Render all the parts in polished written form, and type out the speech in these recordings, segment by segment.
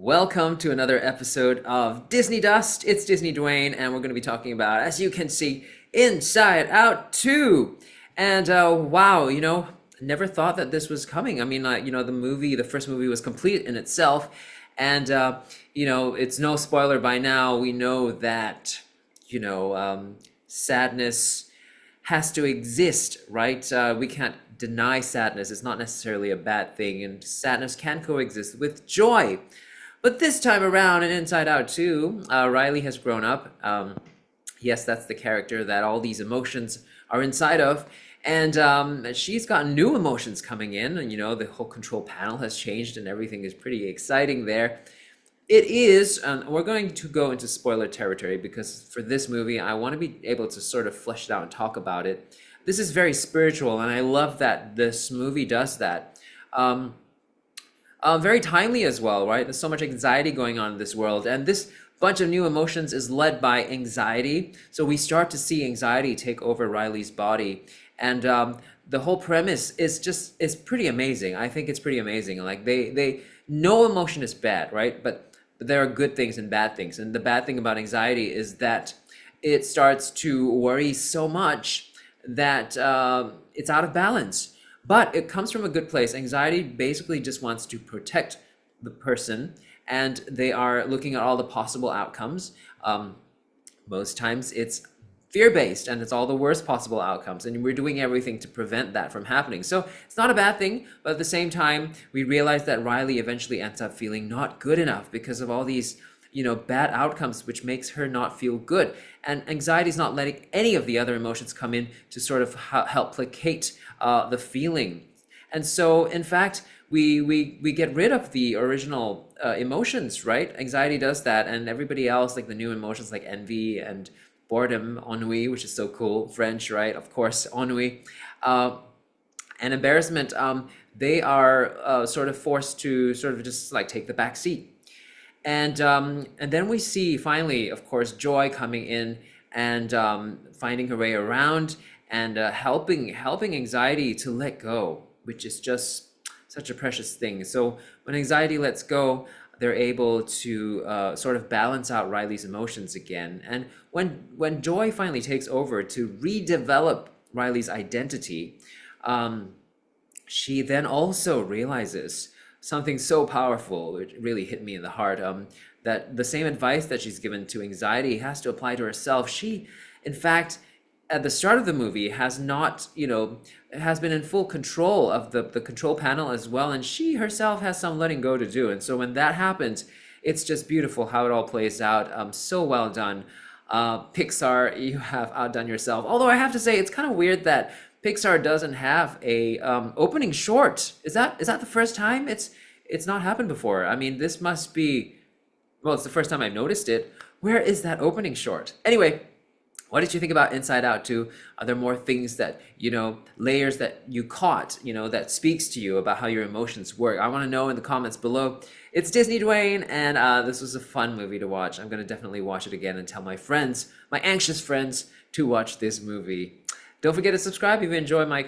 Welcome to another episode of Disney Dust. It's Disney Dwayne, and we're going to be talking about, as you can see, Inside Out 2. And wow, never thought that this was coming. I mean, the first movie was complete in itself. And, it's no spoiler by now. We know that, sadness has to exist, right? We can't deny sadness. It's not necessarily a bad thing, and sadness can coexist with joy. But this time around in Inside Out 2, Riley has grown up. Yes, that's the character that all these emotions are inside of. And she's got new emotions coming in. And, the whole control panel has changed and everything is pretty exciting there. It is, we're going to go into spoiler territory because for this movie, I want to be able to sort of flesh it out and talk about it. This is very spiritual, and I love that this movie does that. Very timely as well, right? There's so much anxiety going on in this world, and this bunch of new emotions is led by anxiety. So we start to see anxiety take over Riley's body, and the whole premise is pretty amazing. I think it's pretty amazing. Like they no emotion is bad, right? But there are good things and bad things, and the bad thing about anxiety is that it starts to worry so much that it's out of balance. But it comes from a good place. Anxiety basically just wants to protect the person, and they are looking at all the possible outcomes. Most times it's fear-based, and it's all the worst possible outcomes, and we're doing everything to prevent that from happening. So it's not a bad thing, but at the same time, we realize that Riley eventually ends up feeling not good enough because of all these bad outcomes, which makes her not feel good. And anxiety is not letting any of the other emotions come in to sort of help placate the feeling. And so, in fact, we get rid of the original emotions, right? Anxiety does that, and everybody else, like the new emotions like envy and boredom, ennui, which is so cool, French, right? Of course, ennui, and embarrassment, they are sort of forced to sort of just like take the back seat. And then we see finally, of course, Joy coming in and finding her way around and helping anxiety to let go, which is just such a precious thing. So when anxiety lets go, they're able to sort of balance out Riley's emotions again. And when Joy finally takes over to redevelop Riley's identity, she then also realizes something so powerful. It really hit me in the heart. That the same advice that she's given to anxiety has to apply to herself. She, in fact, at the start of the movie has not, has been in full control of the control panel as well, and she herself has some letting go to do. And so when that happens, it's just beautiful how it all plays out. So well done. Pixar, you have outdone yourself. Although I have to say, it's kind of weird that Pixar doesn't have a opening short. Is that the first time? It's not happened before. I mean, this must be, well, it's the first time I've noticed it. Where is that opening short? Anyway, what did you think about Inside Out 2? Are there more things that, layers that you caught, that speaks to you about how your emotions work? I want to know in the comments below. It's Disney Dwayne, and this was a fun movie to watch. I'm going to definitely watch it again and tell my friends, my anxious friends, to watch this movie. Don't forget to subscribe if you enjoy my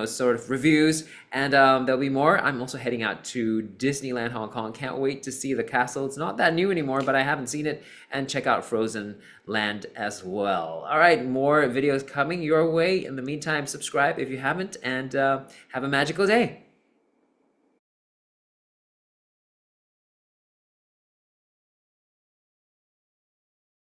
sort of reviews, and there'll be more. I'm also heading out to Disneyland Hong Kong. Can't wait to see the castle. It's not that new anymore, but I haven't seen it. And check out Frozen Land as well. All right, more videos coming your way. In the meantime, subscribe if you haven't, and have a magical day.